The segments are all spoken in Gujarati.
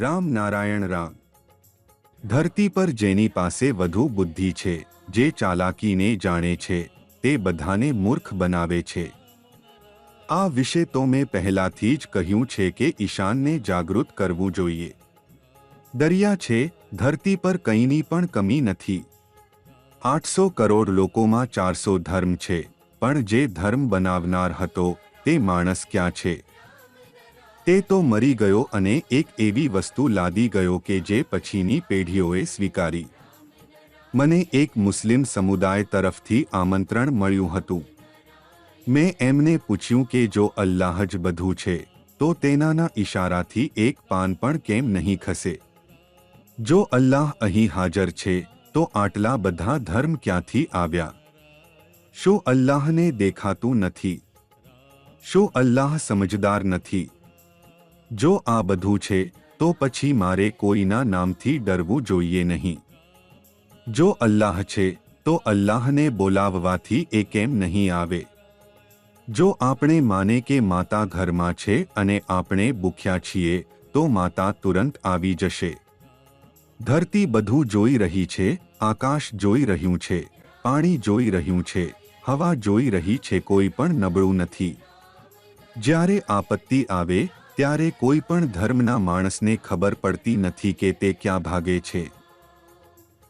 રામ નારાયણ રામ। ધરતી પર જેની પાસે વધુ બુદ્ધિ છે, જે ચાલાકીને જાણે છે, તે બધાને મૂર્ખ બનાવે છે। આ વિશે તો મેં પહેલાથી જ કહ્યું છે કે ઈશાનને જાગૃત કરવું જોઈએ। દરિયા છે, ધરતી પર કંઈની પણ કમી નથી। 800 કરોડ લોકોમાં 400 ધર્મ છે, પણ જે ધર્મ બનાવનાર હતો તે માણસ ક્યાં છે? તે તો મરી ગયો અને એક એવી વસ્તુ લાદી ગયો કે જે પછીની પેઢીઓએ સ્વીકારી। મને એક મુસ્લિમ સમુદાય તરફથી આમંત્રણ મળ્યું હતું। મેં એમને પૂછ્યું કે જો અલ્લાહ જ બધું છે તો તેનાના ઈશારાથી એક પાન પણ કેમ નહીં ખસે? જો અલ્લાહ અહીં હાજર છે તો આટલા બધા ધર્મ ક્યાંથી આવ્યા? શું અલ્લાહને દેખાતું નથી? શું અલ્લાહ સમજદાર નથી? જો આ બધું છે તો પછી મારે કોઈના નામથી ડરવું જોઈએ નહીં। જો અલ્લાહ છે તો અલ્લાહને બોલાવવાથી એ કેમ નહીં આવે? જો આપણે માને કે માતા ઘરમાં છે અને આપણે ભૂખ્યા છીએ તો માતા તુરંત આવી જશે। ધરતી બધું જોઈ રહી છે, આકાશ જોઈ રહ્યું છે, પાણી જોઈ રહ્યું છે, હવા જોઈ રહી છે, કોઈ પણ નબળું નથી। જ્યારે આપત્તિ આવે ત્યારે કોઈ પણ ધર્મના માણસને ખબર પડતી નથી કે તે ક્યાં ભાગે છે।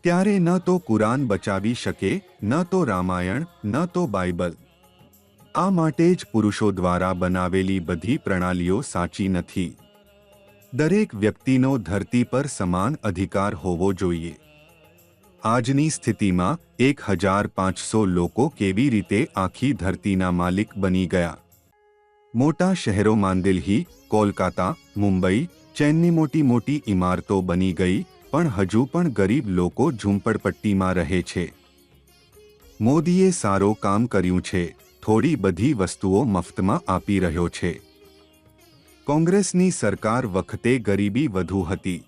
ત્યારે ન તો કુરાન બચાવી શકે, ન તો રામાયણ, ન તો બાઇબલ। આ માટે જ પુરુષો દ્વારા બનાવેલી બધી પ્રણાલીઓ સાચી નથી। દરેક વ્યક્તિનો ધરતી પર સમાન અધિકાર હોવો જોઈએ। આજની સ્થિતિમાં 1500 લોકો કેવી રીતે આખી ધરતીના માલિક બની ગયા? મોટા શહેરોમાં દિલ્હી, કોલકાતા, મુંબઈ, ચેન્નઈ મોટી મોટી ઇમારતો બની ગઈ, પણ હજુ પણ ગરીબ લોકો ઝૂંપડપટ્ટીમાં રહે છે। મોદીએ સારો કામ કર્યું છે, થોડી બધી વસ્તુઓ મફતમાં આપી રહ્યો છે। કોંગ્રેસની સરકાર વખતે ગરીબી વધુ હતી।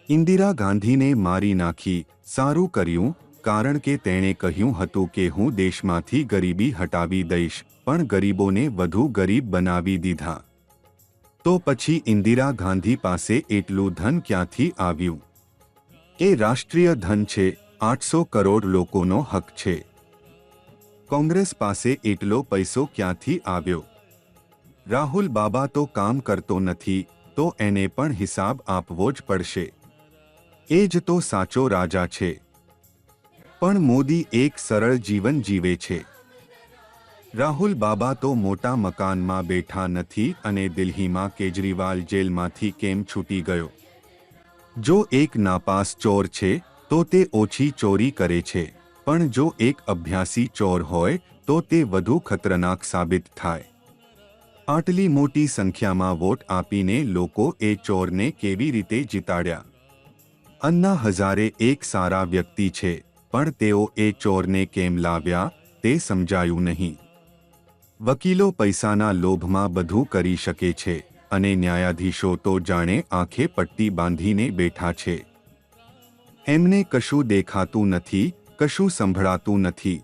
ઇન્દિરા ગાંધીને મારી નાખી, સારું કર્યું, કારણ કે તેણે કહ્યું હતું કે હું દેશમાંથી ગરીબી હટાવી દઈશ, પણ ગરીબોને વધુ ગરીબ બનાવી દીધા। તો પછી ઇન્દિરા ગાંધી પાસે એટલું ધન ક્યાંથી આવ્યું? એ રાષ્ટ્રીય ધન છે, 800 કરોડ લોકોનો હક છે। કોંગ્રેસ પાસે એટલો પૈસો ક્યાંથી આવ્યો? રાહુલ બાબા તો કામ કરતો નથી, તો એને પણ હિસાબ આપવો જ પડશે। એ જ તો સાચો રાજા છે। પણ મોદી એક સરળ જીવન જીવે છે। રાહુલ બાબા તો મોટા મકાનમાં બેઠા નથી અને દિલ્હીમાં કેજરીવાલ જેલમાંથી કેમ છૂટી ગયો? જો એક નાપાસ ચોર છે તો તે ઓછી ચોરી કરે છે, પણ જો એક અભ્યાસી ચોર હોય તો તે વધુ ખતરનાક સાબિત થાય। આટલી મોટી સંખ્યામાં વોટ આપીને લોકો એ ચોરને કેવી રીતે જીતાડ્યા? અન્ના હઝારે એક સારા વ્યક્તિ છે, પણ તેઓ એ ચોરને કેમ લાવ્યા તે સમજાયું નહીં। વકીલો પૈસાના લોભમાં બધું કરી શકે છે અને ન્યાયાધીશો તો જાણે આંખે પટ્ટી બાંધીને બેઠા છે। એમને કશું દેખાતું નથી, કશું સંભળાતું નથી।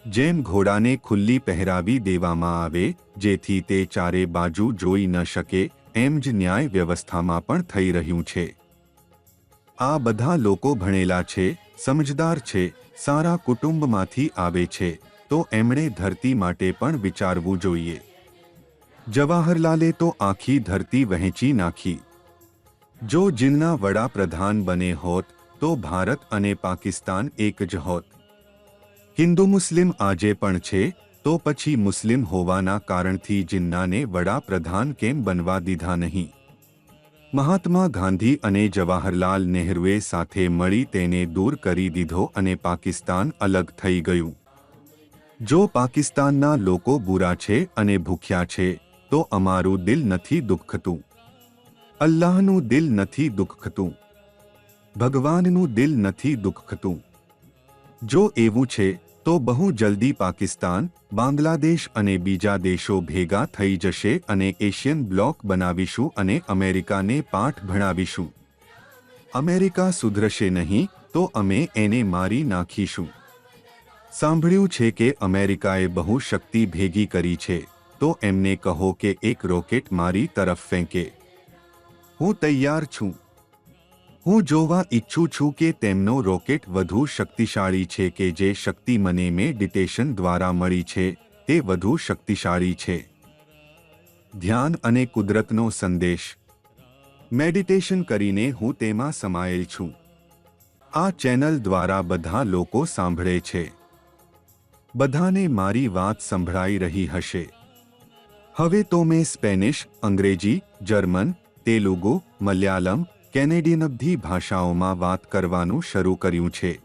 જેમ ઘોડાને ખુલ્લી પહેરાવી દેવામાં આવે જેથી તે ચારે બાજુ જોઈ ન શકે, એમ જ ન્યાય વ્યવસ્થામાં પણ થઈ રહ્યું છે। આ બધા લોકો ભણેલા છે, સમજદાર છે, સારા કુટુંબમાંથી આવે છે, તો એમણે ધરતી માટે પણ વિચારવું જોઈએ। જવાહરલાલે તો આખી ધરતી વહેંચી નાખી। જો જીન્ના વડાપ્રધાન બને હોત તો ભારત અને પાકિસ્તાન એક જ હોત। હિન્દુ મુસ્લિમ આજે પણ છે, તો પછી મુસ્લિમ હોવાના કારણથી જીન્નાને વડાપ્રધાન કેમ બનવા દીધા નહીં? મહાત્મા ગાંધી અને જવાહરલાલ નહેરુએ સાથે મળી તેને દૂર કરી દીધો અને પાકિસ્તાન અલગ થઈ ગયું। જો પાકિસ્તાનના લોકો બુરા છે અને ભૂખ્યા છે તો અમારું દિલ નથી દુખતું, અલ્લાહનું દિલ નથી દુખતું, ભગવાનનું દિલ નથી દુખતું। જો એવું છે તો બહુ જલ્દી પાકિસ્તાન, બાંગ્લાદેશ અને બીજા દેશો ભેગા થઈ જશે અને એશિયન બ્લોક બનાવીશું અને અમેરિકાને પાઠ ભણાવીશું। અમેરિકા સુધરશે નહીં તો અમે એને મારી નાખીશું। સાંભળ્યું છે કે અમેરિકાએ બહુ શક્તિ ભેગી કરી છે, તો એમને કહો કે એક રોકેટ મારી તરફ ફેંકે। હું તૈયાર છું. હું જોવા ઈચ્છું છું કે તેમનો રોકેટ વધુ શક્તિશાળી છે કે જે શક્તિ મને મેડિટેશન દ્વારા મળી છે તે વધુ શક્તિશાળી છે. ધ્યાન અને કુદરતનો સંદેશ. મેડિટેશન કરીને હું તેમાં સમાયેલ છું. આ ચેનલ દ્વારા બધા લોકો સાંભળે છે. બધાને મારી વાત સંભળાઈ રહી હશે. હવે તો મેં સ્પેનિશ, અંગ્રેજી, જર્મન, તેલુગુ, મલયાલમ, કેનેડિયન બધી ભાષાઓમાં વાત કરવાનું શરૂ કર્યું છે.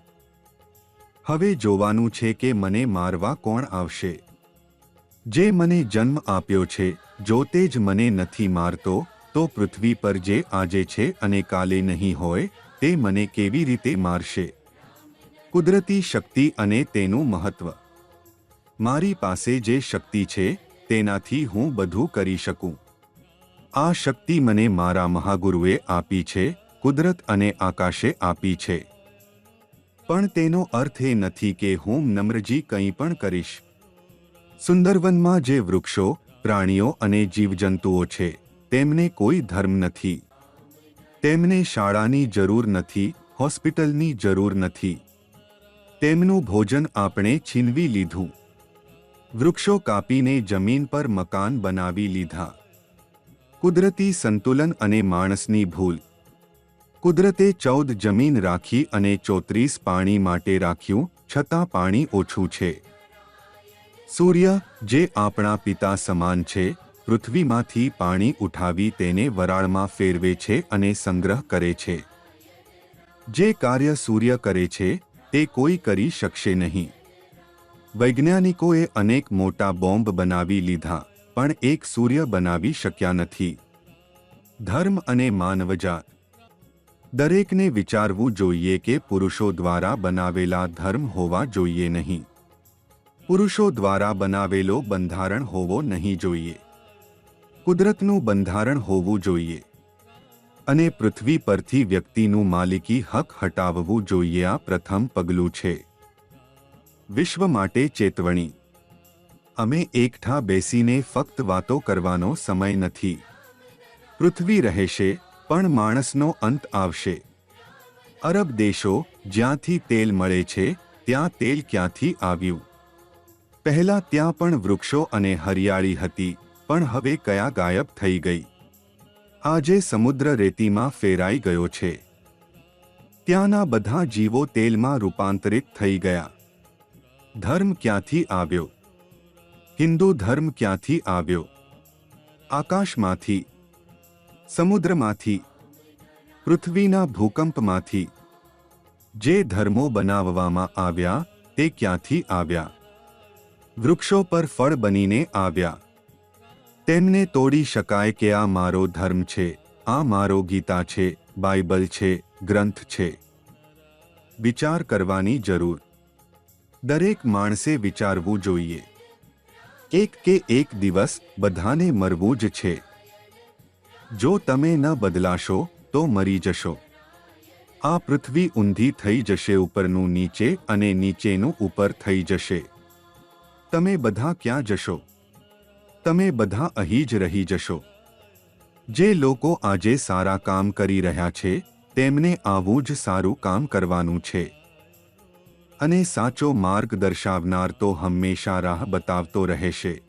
હવે જોવાનું છે કે મને મારવા કોણ આવશે. જે મને જન્મ આપ્યો છે, જો તે જ મને નથી મારતો તો પૃથ્વી પર જે આજે છે અને કાલે નહીં હોય તે મને કેવી રીતે મારશે. કુદરતી શક્તિ અને તેનું મહત્વ. મારી પાસે જે શક્તિ છે તેનાથી હું બધું કરી શકું. આ શક્તિ મને મારા મહાગુરુએ આપી છે, કુદરત અને આકાશે આપી છે. પણ તેનો અર્થ એ નથી કે હું નમ્રજી કંઈ પણ કરીશ. સુંદરવનમાં જે વૃક્ષો, પ્રાણીઓ અને જીવજંતુઓ છે તેમને કોઈ ધર્મ નથી. તેમને શાળાની જરૂર નથી, હોસ્પિટલની જરૂર નથી. તેમનું ભોજન આપણે છીનવી લીધું. વૃક્ષો કાપીને જમીન પર મકાન બનાવી લીધા. કુદરતી સંતુલન અને માણસની ભૂલ. કુદરતે 14 જમીન રાખી અને 34 પાણી માટે રાખ્યું, છતાં પાણી ઓછું છે. સૂર્ય, જે આપણા પિતા સમાન છે, પૃથ્વીમાંથી પાણી ઉઠાવી તેને વરાળમાં ફેરવે છે અને સંગ્રહ કરે છે. જે કાર્ય સૂર્ય કરે છે તે કોઈ કરી શકશે નહીં. વૈજ્ઞાનિકોએ અનેક મોટા બોમ્બ બનાવી લીધા, પણ એક સૂર્ય બનાવી શક્યા નથી. ધર્મ અને માનવજાત. દરેકને વિચારવું જોઈએ કે પુરુષો દ્વારા બનાવેલા ધર્મ હોવા જોઈએ નહીં. પુરુષો દ્વારા બનાવેલો બંધારણ હોવો નહીં જોઈએ. કુદરતનું બંધારણ હોવું જોઈએ. અને પૃથ્વી પરથી વ્યક્તિનું માલિકી હક હટાવવું જોઈએ. આ પ્રથમ પગલું છે. વિશ્વ માટે ચેતવણી. અમે એકઠા બેસીને ફક્ત વાતો કરવાનો સમય નથી. પૃથ્વી રહેશે, પણ માણસનો અંત આવશે. અરબ દેશો, જ્યાંથી તેલ મળે છે, ત્યાં તેલ ક્યાંથી આવ્યું? પહેલા ત્યાં પણ વૃક્ષો અને હરિયાળી હતી, પણ હવે કયા ગાયબ થઈ ગઈ? આજે સમુદ્ર રેતીમાં ફેરાઈ ગયો છે. ત્યાંના બધા જીવો તેલમાં રૂપાંતરિત થઈ ગયા. ધર્મ ક્યાંથી આવ્યો? હિન્દુ ધર્મ ક્યાંથી આવ્યો? આકાશમાંથી, સમુદ્રમાંથી, પૃથ્વીના ભૂકંપમાંથી. જે ધર્મો બનાવવામાં આવ્યા તે ક્યાંથી આવ્યા? વૃક્ષો પર ફળ બનીને આવ્યા. તેમને તોડી શકાય કે આ મારો ધર્મ છે, આ મારો ગીતા છે, બાઇબલ છે, ગ્રંથ છે. વિચાર કરવાની જરૂર. દરેક માણસે વિચારવું જોઈએ. એક દિવસ બધાને મરવું જ છે. જો તમે ન બદલાશો તો મરી જશો. આ પૃથ્વી ઊંધી થઈ જશે, ઉપરનું નીચે અને નીચેનું ઉપર થઈ જશે. તમે બધા ક્યાં જશો? તમે બધા અહીં જ રહી જશો. જે લોકો આજે સારા કામ કરી રહ્યા છે તેમને આવું જ સારું કામ કરવાનું છે. અને સાચો માર્ગ દર્શાવનાર તો હંમેશા રાહ બતાવતો રહેશે.